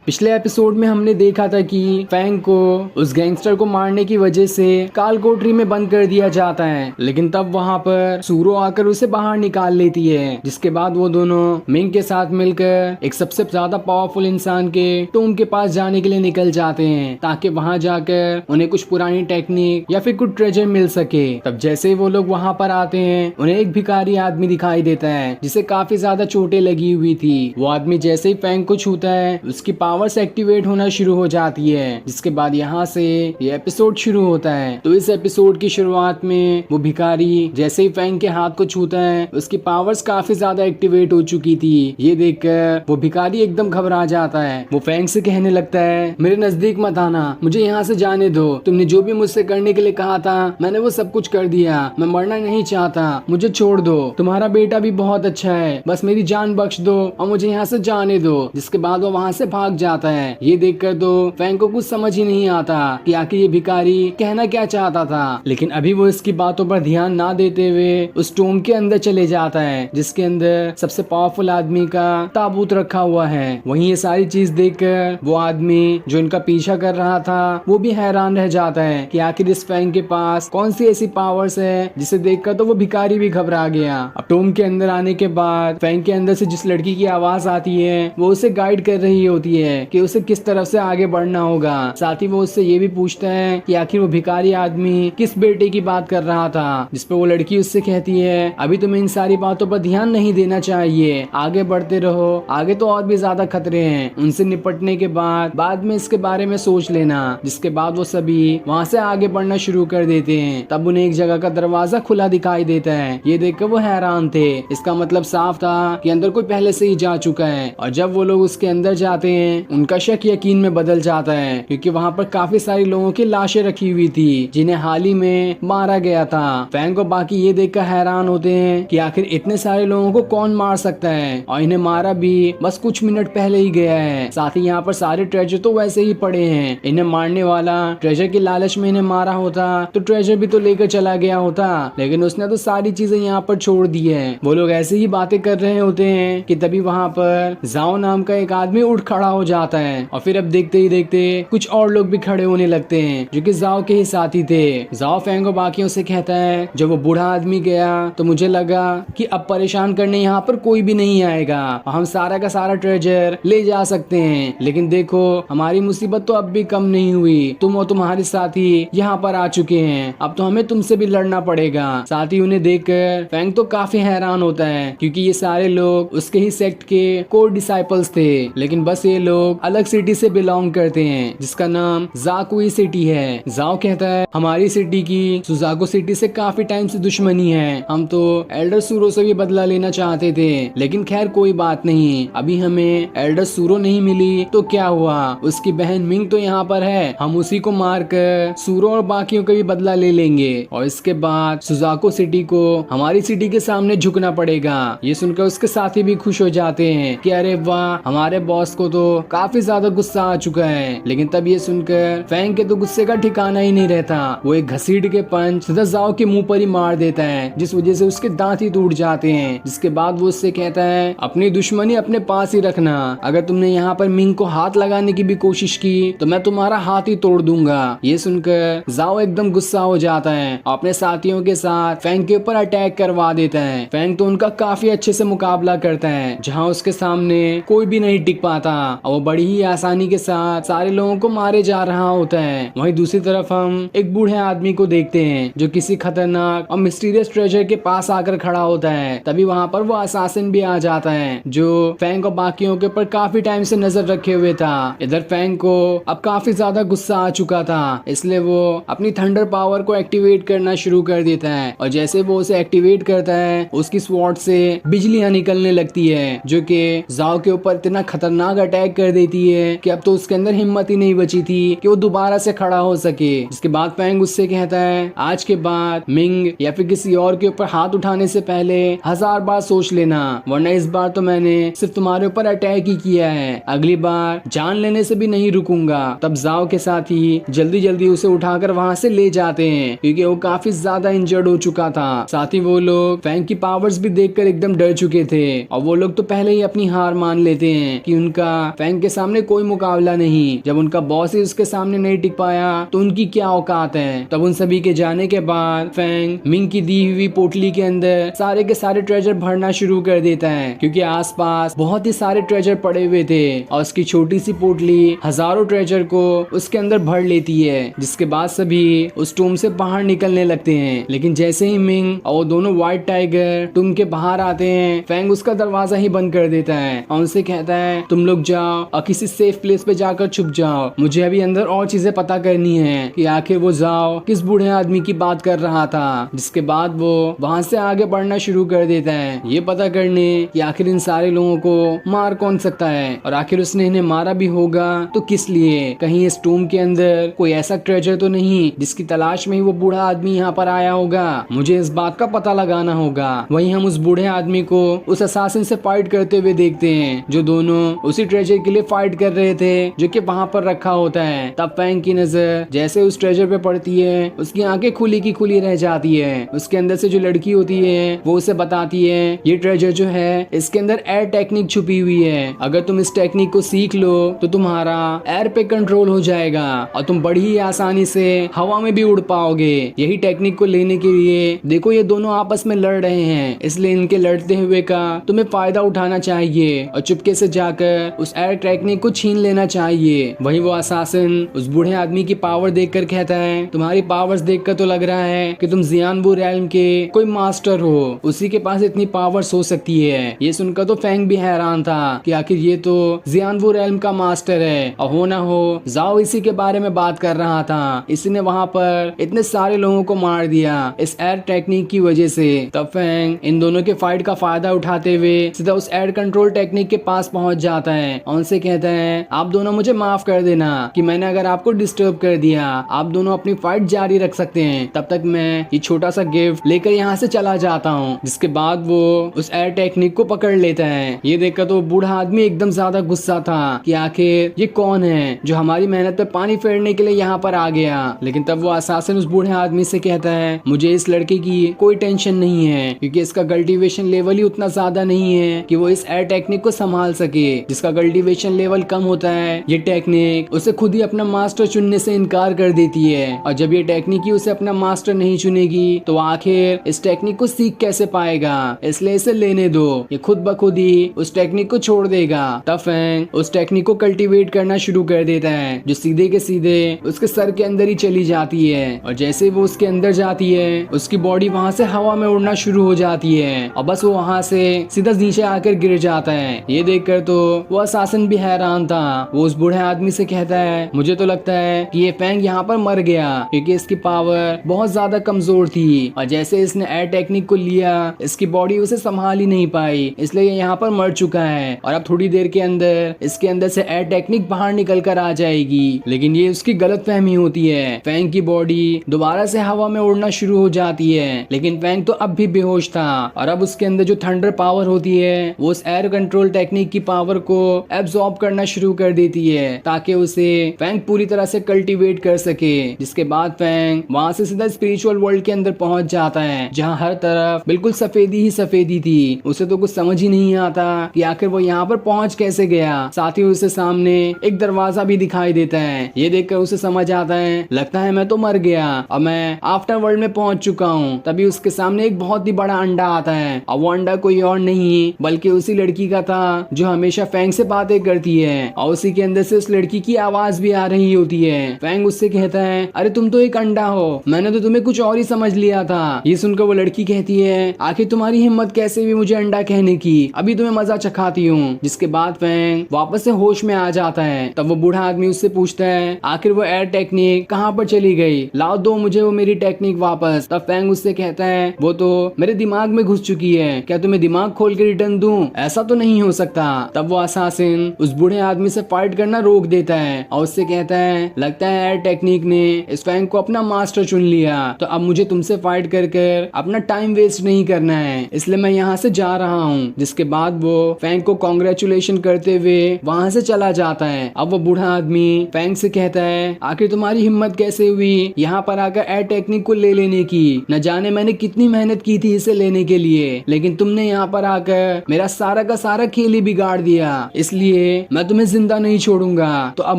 पिछले एपिसोड में हमने देखा था कि फैंग को उस गैंगस्टर को मारने की वजह से काल कोठरी में बंद कर दिया जाता है, लेकिन तब वहां पर सूरो आकर उसे बाहर निकाल लेती है, जिसके बाद वो दोनों मिंग के साथ मिलकर एक सबसे ज्यादा पावरफुल इंसान के टोम के पास जाने के लिए निकल जाते हैं, ताकि वहां जाकर उन्हें कुछ पुरानी टेक्निक या फिर कुछ ट्रेजर मिल सके। तब जैसे ही वो लोग वहां पर आते हैं, उन्हें एक भिखारी आदमी दिखाई देता है जिसे काफी ज्यादा चोटें लगी हुई थी। वो आदमी जैसे ही फैंग को छूता है, उसकी पावर्स एक्टिवेट होना शुरू हो जाती है, जिसके बाद यहाँ से ये एपिसोड शुरू होता है। तो इस एपिसोड की शुरुआत में वो भिखारी जैसे ही फैंग के हाथ को छूता है, उसकी पावर्स काफी ज्यादा एक्टिवेट हो चुकी थी। ये देखकर वो भिखारी एकदम घबरा जाता है। वो फैंग से कहने लगता है, मेरे नजदीक मत आना, मुझे यहाँ से जाने दो। तुमने जो भी मुझसे करने के लिए कहा था, मैंने वो सब कुछ कर दिया। मैं मरना नहीं चाहता, मुझे छोड़ दो। तुम्हारा बेटा भी बहुत अच्छा है, बस मेरी जान बख्श दो और मुझे यहाँ से जाने दो। जिसके बाद वो वहाँ से भाग जाता है। ये देखकर तो फैंग को कुछ समझ ही नहीं आता कि आखिर ये भिखारी कहना क्या चाहता था, लेकिन अभी वो इसकी बातों पर ध्यान ना देते हुए उस टोम के अंदर चले जाता है, जिसके अंदर सबसे पावरफुल आदमी का ताबूत रखा हुआ है। वहीं ये सारी चीज देखकर वो आदमी जो इनका पीछा कर रहा था, वो भी हैरान रह जाता है कि आखिर इस फैंग के पास कौन सी ऐसी पावर्स है, जिसे देखकर तो वो भिखारी भी घबरा गया। अब टोम के अंदर आने के बाद फैंग के अंदर से जिस लड़की की आवाज आती है, वो उसे गाइड कर रही होती है कि उसे किस तरफ से आगे बढ़ना होगा। साथ ही वो उससे ये भी पूछता है कि आखिर वो भिखारी आदमी किस बेटे की बात कर रहा था, जिस पर वो लड़की उससे कहती है, अभी तुम्हें इन सारी बातों पर ध्यान नहीं देना चाहिए, आगे बढ़ते रहो, आगे तो और भी ज्यादा खतरे हैं, उनसे निपटने के बाद में इसके बारे में सोच लेना। जिसके बाद वो सभी वहाँ से आगे बढ़ना शुरू कर देते हैं। तब उन्हें एक जगह का दरवाजा खुला दिखाई देता है। ये देखकर वो हैरान थे, इसका मतलब साफ था कि अंदर कोई पहले से ही जा चुका है। और जब वो लोग उसके अंदर जाते हैं, उनका शक यकीन में बदल जाता है, क्योंकि वहाँ पर काफी सारी लोगों की लाशें रखी हुई थी, जिन्हें हाल ही में मारा गया था। फैंग को बाकी ये देखकर हैरान होते हैं कि आखिर इतने सारे लोगों को कौन मार सकता है, और इन्हें मारा भी बस कुछ मिनट पहले ही गया है। साथ ही यहाँ पर सारे ट्रेजर तो वैसे ही पड़े हैं। इन्हें मारने वाला ट्रेजर की लालच में इन्हें मारा होता तो ट्रेजर भी तो लेकर चला गया होता, लेकिन उसने तो सारी चीजें यहाँ पर छोड़ दी है। वो लोग ऐसे ही बातें कर रहे होते हैं कि तभी वहाँ पर जाओ नाम का एक आदमी उठ खड़ा हो जाता है, और फिर अब देखते ही देखते कुछ और लोग भी खड़े होने लगते हैं, जो कि जाओ के ही साथी थे। जाओ फैंग को बाकियों से कहता है, जब वो बूढ़ा आदमी गया तो मुझे लगा कि अब परेशान करने यहाँ पर कोई भी नहीं आएगा, हम सारा का सारा ट्रेजर ले जा सकते हैं, लेकिन देखो हमारी मुसीबत तो अब भी कम नहीं हुई, तुम और तुम्हारे साथी यहाँ पर आ चुके हैं, अब तो हमें तुमसे भी लड़ना पड़ेगा। साथ ही उन्हें देखकर फैंग तो काफी हैरान होता है, क्योंकि ये सारे लोग उसके ही सेक्ट के कोर डिसाइपल्स थे, लेकिन बस ये लोग अलग सिटी से बिलोंग करते हैं, जिसका नाम जाकुई सिटी है। जाओ कहता है, हमारी सिटी की सुजाको सिटी से काफी टाइम से दुश्मनी है, हम तो एल्डर सूरो से भी बदला लेना चाहते थे, लेकिन खैर कोई बात नहीं, अभी हमें एल्डर सूरो नहीं मिली तो क्या हुआ, उसकी बहन मिंग तो यहाँ पर है, हम उसी को मार कर सूरो और बाकियों का भी बदला ले लेंगे, और इसके बाद सुजाको सिटी को हमारी सिटी के सामने झुकना पड़ेगा। ये सुनकर उसके साथी भी खुश हो जाते हैं कि अरे वाह, हमारे बॉस को तो काफी ज्यादा गुस्सा आ चुका है। लेकिन तब ये सुनकर फैंग के तो गुस्से का ठिकाना ही नहीं रहता। वो एक घसीट के पंच सीधा जाओ के मुंह पर ही मार देता है, जिस वजह से उसके दांत ही टूट जाते हैं। जिसके बाद वो उससे कहता है, अपनी दुश्मनी अपने पास ही रखना, अगर तुमने यहाँ पर मिंग को हाथ लगाने की भी कोशिश की तो मैं तुम्हारा हाथ ही तोड़ दूंगा। ये सुनकर जाओ एकदम गुस्सा हो जाता है, अपने साथियों के साथ फैंग के ऊपर अटैक करवा देता है। फैंग तो उनका काफी अच्छे से मुकाबला करता है, जहाँ उसके सामने कोई भी नहीं टिक पाता, और वो बड़ी ही आसानी के साथ सारे लोगों को मारे जा रहा होता है। वहीं दूसरी तरफ हम एक बूढ़े आदमी को देखते हैं, जो किसी खतरनाक और मिस्टीरियस ट्रेजर के पास आकर खड़ा होता है। तभी वहाँ पर वो असासिन भी आ जाता है, जो फैंग और बाकियों के ऊपर काफी टाइम से नजर रखे हुए था। इधर फैंग को अब काफी ज्यादा गुस्सा आ चुका था, इसलिए वो अपनी थंडर पावर को एक्टिवेट करना शुरू कर देता है, और जैसे वो उसे एक्टिवेट करता है, उसकी स्वॉर्ड से बिजलियां निकलने लगती है, जो कि जाओ के ऊपर इतना खतरनाक अटैक कर देती है कि अब तो उसके अंदर हिम्मत ही नहीं बची थी कि वो दोबारा से खड़ा हो सके। इसके बाद फैंग उससे कहता है, आज के बाद मिंग या फिर किसी और के ऊपर हाथ उठाने से पहले 1000 बार सोच लेना, वरना इस बार तो मैंने सिर्फ तुम्हारे ऊपर अटैक ही किया है, अगली बार जान लेने से भी नहीं रुकूंगा। तब जाओ के साथ ही जल्दी जल्दी उसे उठाकर वहाँ से ले जाते हैं, क्योंकि वो काफी ज्यादा इंजर्ड हो चुका था। साथ ही वो लोग फैंग की पावर्स भी देखकर एकदम डर चुके थे, और वो लोग तो पहले ही अपनी हार मान लेते हैं कि उनका फैंग फैंग के सामने कोई मुकाबला नहीं। जब उनका बॉस ही उसके सामने नहीं टिक पाया तो उनकी क्या औकात है। तब उन सभी के जाने के बाद फैंग मिंग की दी हुई पोटली के अंदर सारे के सारे ट्रेजर भरना शुरू कर देता है, क्योंकि आसपास बहुत ही सारे ट्रेजर पड़े हुए थे और उसकी छोटी सी पोटली हजारों ट्रेजर को उसके अंदर भर लेती है। जिसके बाद सभी उस टूम से बाहर निकलने लगते हैं। लेकिन जैसे ही मिंग और वो दोनों व्हाइट टाइगर टूम के बाहर आते हैं, फैंग उसका दरवाजा ही बंद कर देता है और उनसे कहता है तुम लोग जाओ और किसी सेफ प्लेस पे जाकर छुप जाओ। मुझे अभी अंदर और चीजें पता करनी है कि आखिर वो जाओ किस बूढ़े आदमी की बात कर रहा था। जिसके बाद वो वहाँ से आगे बढ़ना शुरू कर देता है, ये पता करने कि आखिर इन सारे लोगों को मार कौन सकता है और आखिर उसने इन्हें मारा भी होगा तो किस लिए। कहीं इस टूम के अंदर कोई ऐसा ट्रेजर तो नहीं जिसकी तलाश में ही वो बूढ़ा आदमी यहाँ पर आया होगा। मुझे इस बात का पता लगाना होगा। वहीं हम उस बूढ़े आदमी को उस असासिन से फाइट करते हुए देखते हैं, जो दोनों उसी ट्रेजर के लिए फाइट कर रहे थे जो कि वहाँ पर रखा होता है। तब फैंग की नजर जैसे उस ट्रेजर पे पड़ती है, उसकी आंखें खुली की खुली रह जाती है। उसके अंदर से जो लड़की होती है वो उसे बताती है ये ट्रेजर जो है इसके अंदर एयर टेक्निक छुपी हुई है। अगर तुम इस टेक्निक को सीख लो तो तुम्हारा एयर पे कंट्रोल हो जाएगा और तुम बड़ी ही आसानी से हवा में भी उड़ पाओगे। यही टेक्निक को लेने के लिए देखो ये दोनों आपस में लड़ रहे हैं, इसलिए इनके लड़ते हुए का तुम्हें फायदा उठाना चाहिए और चुपके से जाकर उस एयर टेक्निक को छीन लेना चाहिए। वही वो असासिन उस बूढ़े आदमी की पावर देखकर कहता है तुम्हारी पावर्स देखकर तो लग रहा है कि तुम जियानबू रेल्म के कोई मास्टर हो, उसी के पास इतनी पावर्स हो सकती है। ये सुनकर तो फैंग भी हैरान था कि आखिर ये तो जियानबू रेल्म का मास्टर है और हो ना हो जाओ इसी के बारे में बात कर रहा था। इसी ने वहाँ पर इतने सारे लोगों को मार दिया इस एयर टेक्निक की वजह से। तब फैंग इन दोनों के फाइट का फायदा उठाते हुए सीधा उस एयर कंट्रोल टेक्निक के पास पहुंच जाता है और उनसे कहता है आप दोनों मुझे माफ कर देना कि मैंने अगर आपको डिस्टर्ब कर दिया, आप दोनों अपनी फाइट जारी रख सकते हैं, तब तक मैं ये छोटा सा गिफ्ट लेकर यहाँ से चला जाता हूँ। जिसके बाद वो उस एयर टेक्निक को पकड़ लेता है। ये देखकर तो बूढ़ा आदमी एकदम ज्यादा गुस्सा था कि आखिर ये कौन है जो हमारी मेहनत पे पानी फेरने के लिए यहाँ पर आ गया। लेकिन तब वो असासिन उस बूढ़े आदमी से कहता है मुझे इस लड़के की कोई टेंशन नहीं है, क्योंकि इसका कल्टीवेशन लेवल ही उतना ज्यादा नहीं है कि वो इस एयर टेक्निक को संभाल सके। जिसका कल्टीवेशन लेवल कम होता है ये टेक्निक उसे खुद ही अपना मास्टर चुनने से इनकार कर देती है, और जब ये टेक्निक ही उसे अपना मास्टर नहीं चुनेगी तो आखिर इस टेक्निक को सीख कैसे पाएगा। इसलिए इसे लेने दो, ये खुद ब खुद ही उस टेक्निक को छोड़ देगा। तब फैंग उस टेक्निक को कल्टीवेट करना शुरू कर देता है जो सीधे के सीधे उसके सर के अंदर ही चली जाती है, और जैसे वो उसके अंदर जाती है उसकी बॉडी वहाँ से हवा में उड़ना शुरू हो जाती है और बस वो वहाँ से सीधा नीचे आकर गिर जाता है। ये देखकर तो वो असासिन भी हैरान था। वो उस बूढ़े आदमी से कहता है मुझे तो लगता है कि ये फैंग यहाँ पर मर गया, क्योंकि इसकी पावर बहुत ज्यादा कमजोर थी और जैसे इसने एयर टेक्निक को लिया इसकी बॉडी उसे संभाल ही नहीं पाई, इसलिए ये यहाँ पर मर चुका है और अब थोड़ी देर के अंदर इसके अंदर से एयर टेक्निक बाहर निकल कर आ जाएगी। लेकिन ये उसकी गलत फहमी होती है। फैंग की बॉडी दोबारा से हवा में उड़ना शुरू हो जाती है, लेकिन फैंग तो अब भी बेहोश था और अब उसके अंदर जो थंडर पावर होती है वो उस एयर कंट्रोल टेक्निक की पावर को एब्जॉर्ब करना शुरू कर देती है ताकि उसे फैंग पूरी तरह से कल्टीवेट कर सके। जिसके बाद फैंग वहाँ से सीधा स्पिरिचुअल वर्ल्ड के अंदर पहुंच जाता है, जहाँ हर तरफ बिल्कुल सफेदी ही सफेदी थी। उसे तो कुछ समझ ही नहीं आता कि आखिर वो यहाँ पर पहुंच कैसे गया। साथ ही उसे सामने एक दरवाजा भी दिखाई देता है। ये देखकर उसे समझ आता है लगता है मैं तो मर गया और मैं आफ्टर वर्ल्ड में पहुंच चुका हूँ। तभी उसके सामने एक बहुत ही बड़ा अंडा आता है और वो अंडा कोई और नहीं बल्कि उसी लड़की का था जो हमेशा फैंग से बातें करती है, और उसी के अंदर से उस लड़की की आवाज भी आ रही होती है। फैंग उससे कहता है अरे तुम तो एक अंडा हो, मैंने तो तुम्हें कुछ और ही समझ लिया था। ये सुनकर वो लड़की कहती है आखिर तुम्हारी हिम्मत कैसे भी मुझे अंडा कहने की, अभी तुम्हें मजा चखाती हूँ। जिसके बाद फैंग वापस से होश में आ जाता है। तब वो बूढ़ा आदमी उससे पूछता है आखिर वो एयर टेक्निक कहाँ पर चली गई, लाओ दो मुझे वो मेरी टेक्निक वापस। तब फैंग उससे कहता है वो तो मेरे दिमाग में घुस चुकी है, क्या तुम्हें दिमाग खोल के रिटर्न दूं? ऐसा तो नहीं हो सकता। तब वो असासिन उस बूढ़े आदमी से फाइट करना रोक देता है और उससे कहता है लगता है एयर टेक्निक ने इस फैंग को अपना मास्टर चुन लिया, तो अब मुझे तुमसे फाइट कर कर अपना टाइम वेस्ट नहीं करना है, इसलिए मैं यहाँ से जा रहा हूँ। जिसके बाद वो फैंग को कॉन्ग्रेचुलेशन करते हुए वहाँ से चला जाता है। अब वो बूढ़ा आदमी फैंग से कहता है आखिर तुम्हारी हिम्मत कैसे हुई यहाँ पर आकर एयर टेक्निक को ले लेने की, न जाने मैंने कितनी मेहनत की थी इसे लेने के लिए, लेकिन तुमने यहाँ पर आकर मेरा सारा का सारा खेल ही बिगाड़ दिया, इसलिए मैं तुम्हें जिंदा नहीं छोड़ूंगा, तो अब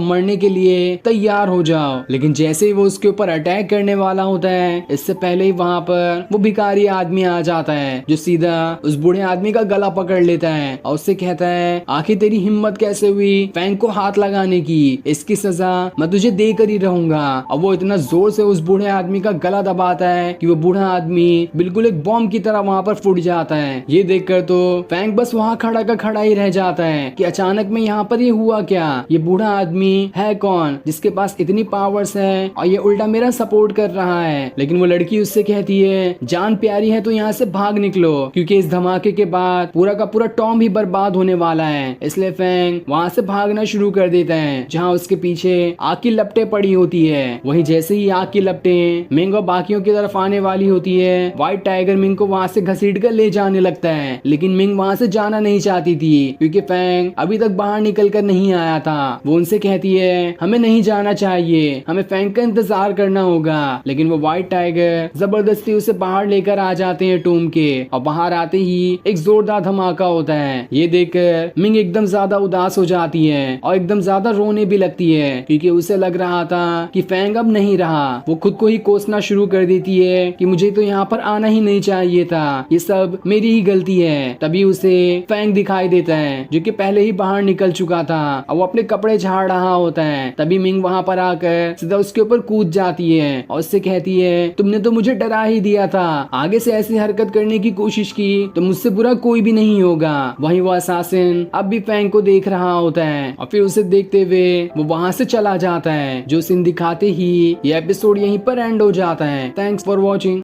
मरने के लिए तैयार हो जाओ। लेकिन जैसे ही वो उसके ऊपर अटैक करने वाला होता है, इससे पहले ही वहाँ पर वो भिखारी आदमी आ जाता है, जो सीधा उस बूढ़े आदमी का गला पकड़ लेता है और उससे कहता है, आखिर तेरी हिम्मत कैसे हुई फैंग को हाथ लगाने की? इसकी सजा मैं तुझे देकर ही रहूंगा। और वो इतना जोर से उस बूढ़े आदमी का गला दबाता है कि वो बूढ़ा आदमी बिल्कुल एक बॉम्ब की तरह वहाँ पर फूट जाता है। ये देखकर तो फैंग बस वहाँ खड़ा का खड़ा ही रह जाता है कि अचानक में यहाँ पर ये हुआ क्या? ये बूढ़ा आदमी है कौन जिसके पास इतनी पावर्स है और ये उल्टा मेरा सपोर्ट कर रहा है? लेकिन वो लड़की उससे कहती है, जान प्यारी है तो यहाँ से भाग निकलो, क्योंकि इस धमाके के बाद पूरा का पूरा टॉम भी बर्बाद होने वाला है। इसलिए फैंग वहाँ से भागना शुरू कर देता है, जहाँ उसके पीछे आग की लपटें पड़ी होती है। वहीं जैसे ही आग की लपटें मिंग और बाकियों की तरफ आने वाली होती है, व्हाइट टाइगर मिंग को वहाँ से घसीट कर ले जाने लगता है। लेकिन मिंग वहाँ से जाना नहीं चाहती थी, क्योंकि फैंग अभी तक बाहर निकल कर नहीं आया था। वो उनसे कहती है, हमें नहीं जाना चाहिए, हमें फैंग का इंतजार करना होगा। लेकिन वो व्हाइट टाइगर जबरदस्ती उसे बाहर लेकर आ जाते हैं टूम के, और बाहर आते ही एक जोरदार धमाका होता है। ये देखकर मिंग एकदम ज्यादा उदास हो जाती है और एकदम ज्यादा रोने भी लगती है, क्योंकि उसे लग रहा था कि फैंग अब नहीं रहा। वो खुद को ही कोसना शुरू कर देती है कि मुझे तो यहाँ पर आना ही नहीं चाहिए था, ये सब मेरी ही गलती है। तभी उसे फैंग दिखाई देता है, जो कि पहले ही बाहर निकल चुका था और वो अपने कपड़े झाड़ रहा होता है। तभी मिंग वहाँ पर आकर सीधा उसके ऊपर कूद जाती है और उससे कहती है, तुमने तो मुझे डरा ही दिया था, आगे से ऐसी हरकत करने की कोशिश की तो मुझसे बुरा कोई भी नहीं होगा। वहीं वो असासिन अब भी फैंग को देख रहा होता है और फिर उसे देखते हुए वो वहाँ से चला जाता है। जो सीन दिखाते ही ये एपिसोड यहीं पर एंड हो जाता है। Thanks for watching.